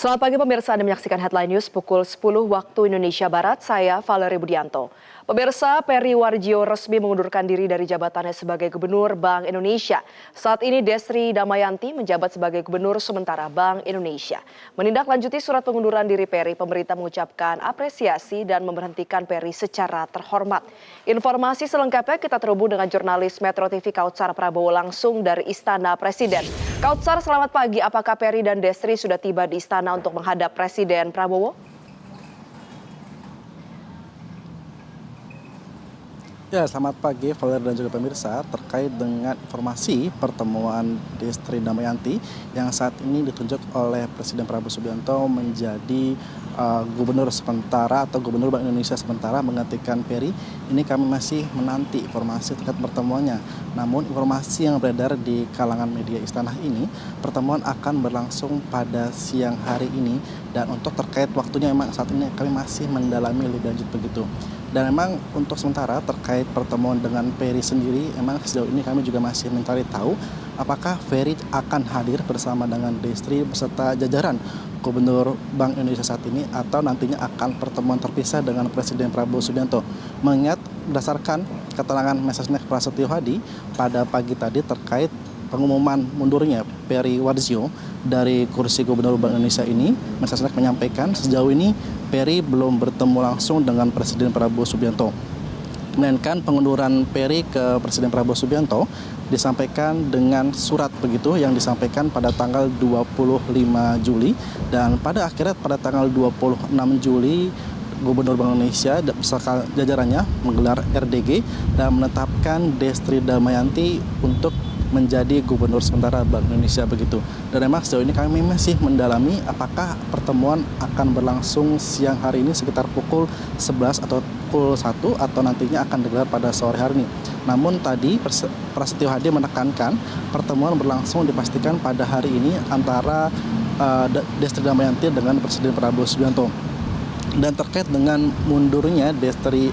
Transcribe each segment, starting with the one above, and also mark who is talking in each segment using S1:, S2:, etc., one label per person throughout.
S1: Selamat pagi pemirsa, Anda menyaksikan Headline News pukul 10 waktu Indonesia Barat, saya Valerie Budianto. Pemirsa, Peri Warjio resmi mengundurkan diri dari jabatannya sebagai Gubernur Bank Indonesia. Saat ini Destri Damayanti menjabat sebagai Gubernur sementara Bank Indonesia. Menindaklanjuti surat pengunduran diri Peri, pemerintah mengucapkan apresiasi dan memberhentikan Peri secara terhormat. Informasi selengkapnya kita terhubung dengan jurnalis Metro TV Kautsar Prabowo langsung dari Istana Presiden. Kautsar, selamat pagi. Apakah Peri dan Destri sudah tiba di istana untuk menghadap Presiden Prabowo?
S2: Ya, selamat pagi Valerie dan juga pemirsa. Terkait dengan informasi pertemuan Destri Damayanti yang saat ini ditunjuk oleh Presiden Prabowo Subianto menjadi Gubernur sementara atau Gubernur Bank Indonesia sementara menggantikan Peri, ini kami masih menanti informasi terkait pertemuannya. Namun informasi yang beredar di kalangan media istana ini, pertemuan akan berlangsung pada siang hari ini, dan untuk terkait waktunya memang saat ini kami masih mendalami lebih lanjut begitu. Dan memang untuk sementara terkait pertemuan dengan Peri sendiri, memang sejauh ini kami juga masih mencari tahu apakah Peri akan hadir bersama dengan Destri beserta jajaran Gubernur Bank Indonesia saat ini, atau nantinya akan pertemuan terpisah dengan Presiden Prabowo Subianto. Mengingat berdasarkan keterangan Mensesnek Prasetyo Hadi pada pagi tadi terkait pengumuman mundurnya Peri Warjio dari kursi Gubernur Bank Indonesia ini, Mensesnek menyampaikan sejauh ini Peri belum bertemu langsung dengan Presiden Prabowo Subianto. Melainkan pengunduran Peri ke Presiden Prabowo Subianto disampaikan dengan surat begitu yang disampaikan pada tanggal 25 Juli, dan pada akhirnya pada tanggal 26 Juli Gubernur Bank Indonesia beserta jajarannya menggelar RDG dan menetapkan Destri Damayanti untuk menjadi Gubernur sementara Bank Indonesia begitu. Dan memang sejauh ini kami masih mendalami apakah pertemuan akan berlangsung siang hari ini sekitar pukul 11 atau pukul 1 atau nantinya akan digelar pada sore hari ini. Namun tadi Prasetyo Hadi menekankan pertemuan berlangsung dipastikan pada hari ini antara Destri Damayanti dengan Presiden Prabowo Subianto. Dan terkait dengan mundurnya Peri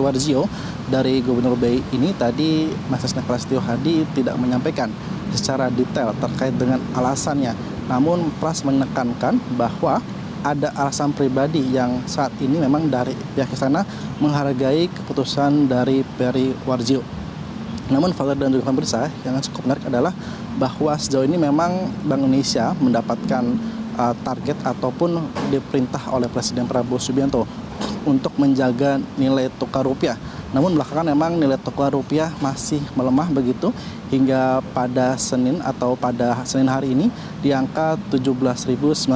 S2: Warjio dari Gubernur BI ini, tadi Mensesnek Prasetyo Hadi tidak menyampaikan secara detail terkait dengan alasannya. Namun Pras menekankan bahwa ada alasan pribadi yang saat ini memang dari pihak istana menghargai keputusan dari Peri Warjio. Namun Valerie dan juga pemirsa, yang cukup menarik adalah bahwa sejauh ini memang Bank Indonesia mendapatkan target ataupun diperintah oleh Presiden Prabowo Subianto untuk menjaga nilai tukar rupiah. Namun belakangan memang nilai tukar rupiah masih melemah begitu hingga pada Senin hari ini di angka 17.900,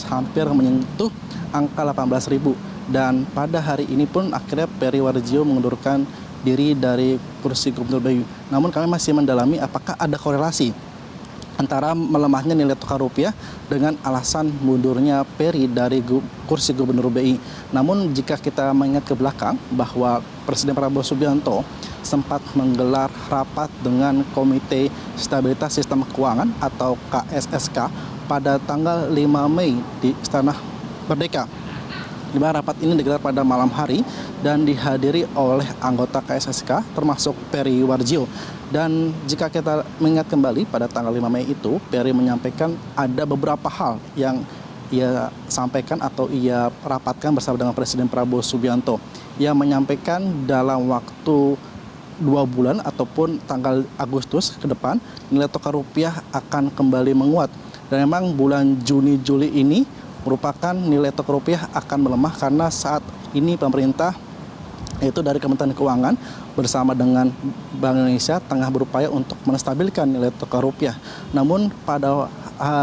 S2: hampir menyentuh angka 18.000. Dan pada hari ini pun akhirnya Peri Warjio mengundurkan diri dari kursi Gubernur BI. Namun kami masih mendalami apakah ada korelasi antara melemahnya nilai tukar rupiah dengan alasan mundurnya Peri dari kursi Gubernur BI. Namun jika kita mengingat ke belakang bahwa Presiden Prabowo Subianto sempat menggelar rapat dengan Komite Stabilitas Sistem Keuangan atau KSSK pada tanggal 5 Mei di Istana Merdeka, di mana rapat ini digelar pada malam hari dan dihadiri oleh anggota KSSK termasuk Peri Warjio. Dan jika kita mengingat kembali pada tanggal 5 Mei itu, Peri menyampaikan ada beberapa hal yang ia sampaikan atau ia rapatkan bersama dengan Presiden Prabowo Subianto. Ia menyampaikan dalam waktu 2 bulan ataupun tanggal Agustus ke depan nilai tukar rupiah akan kembali menguat. Dan memang bulan Juni-Juli ini merupakan nilai tukar rupiah akan melemah karena saat ini pemerintah yaitu dari Kementerian Keuangan bersama dengan Bank Indonesia tengah berupaya untuk menstabilkan nilai tukar rupiah. Namun pada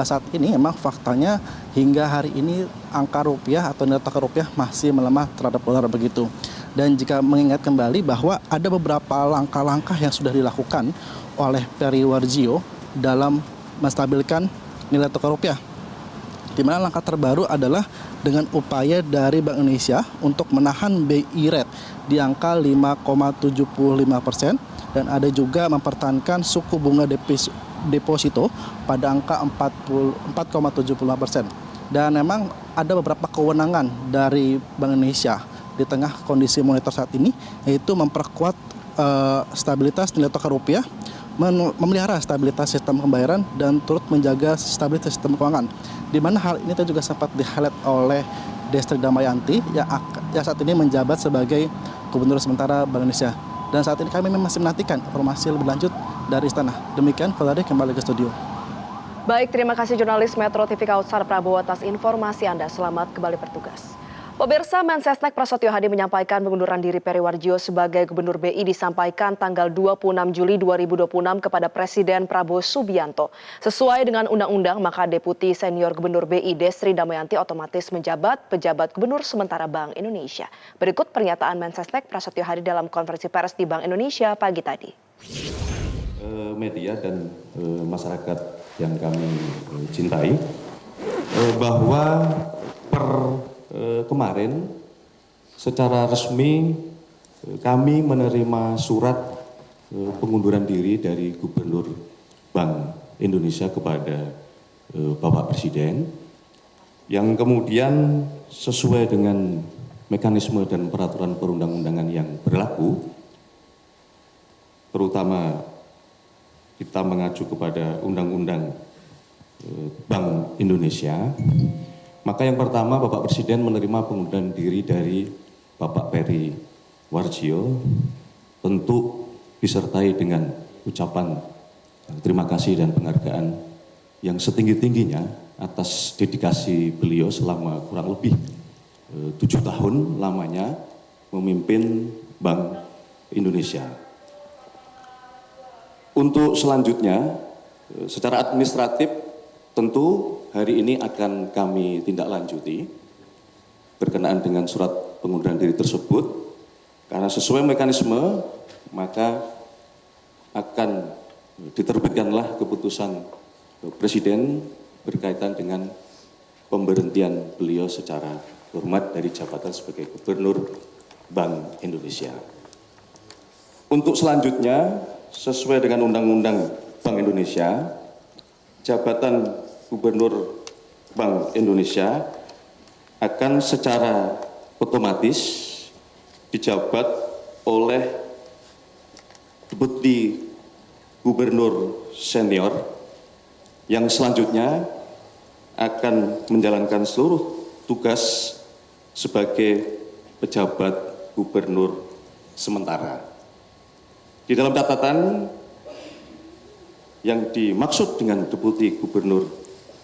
S2: saat ini memang faktanya hingga hari ini angka rupiah atau nilai tukar rupiah masih melemah terhadap dolar begitu. Dan jika mengingat kembali bahwa ada beberapa langkah-langkah yang sudah dilakukan oleh Peri Warjio dalam menstabilkan nilai tukar rupiah, di mana langkah terbaru adalah dengan upaya dari Bank Indonesia untuk menahan BI rate di angka 5,75% dan ada juga mempertahankan suku bunga deposito pada angka 4,75%. Dan memang ada beberapa kewenangan dari Bank Indonesia di tengah kondisi moneter saat ini, yaitu memperkuat stabilitas nilai tukar rupiah, memelihara stabilitas sistem pembayaran dan turut menjaga stabilitas sistem keuangan. Di mana hal ini juga sempat di-highlight oleh Destri Damayanti yang saat ini menjabat sebagai Gubernur sementara Bank Indonesia. Dan saat ini kami masih menantikan informasi lebih lanjut dari Istana. Demikian, Valerie kembali ke studio.
S1: Baik, terima kasih jurnalis Metro TV Kautsar Prabowo atas informasi Anda. Selamat kembali bertugas. Pemirsa, Mensesnek Prasetyo Hadi menyampaikan pengunduran diri Peri Warjio sebagai Gubernur BI disampaikan tanggal 26 Juli 2026 kepada Presiden Prabowo Subianto. Sesuai dengan undang-undang, maka Deputi Senior Gubernur BI Destri Damayanti otomatis menjabat pejabat Gubernur sementara Bank Indonesia. Berikut pernyataan Mensesnek Prasetyo Hadi dalam konferensi pers di Bank Indonesia pagi tadi.
S3: Media dan masyarakat yang kami cintai, bahwa kemarin secara resmi kami menerima surat pengunduran diri dari Gubernur Bank Indonesia kepada Bapak Presiden, yang kemudian sesuai dengan mekanisme dan peraturan perundang-undangan yang berlaku, terutama kita mengacu kepada Undang-Undang Bank Indonesia. Maka yang pertama, Bapak Presiden menerima pengunduran diri dari Bapak Peri Warjio, tentu disertai dengan ucapan terima kasih dan penghargaan yang setinggi-tingginya atas dedikasi beliau selama kurang lebih 7 tahun lamanya memimpin Bank Indonesia. Untuk selanjutnya, secara administratif tentu hari ini akan kami tindak lanjuti berkenaan dengan surat pengunduran diri tersebut, karena sesuai mekanisme maka akan diterbitkanlah keputusan Presiden berkaitan dengan pemberhentian beliau secara hormat dari jabatan sebagai Gubernur Bank Indonesia. Untuk selanjutnya, sesuai dengan Undang-Undang Bank Indonesia, jabatan Gubernur Bank Indonesia akan secara otomatis dijabat oleh Deputi Gubernur Senior yang selanjutnya akan menjalankan seluruh tugas sebagai pejabat Gubernur sementara. Di dalam catatan, yang dimaksud dengan Deputi Gubernur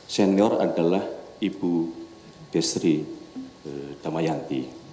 S3: Senior adalah Ibu Destri Damayanti.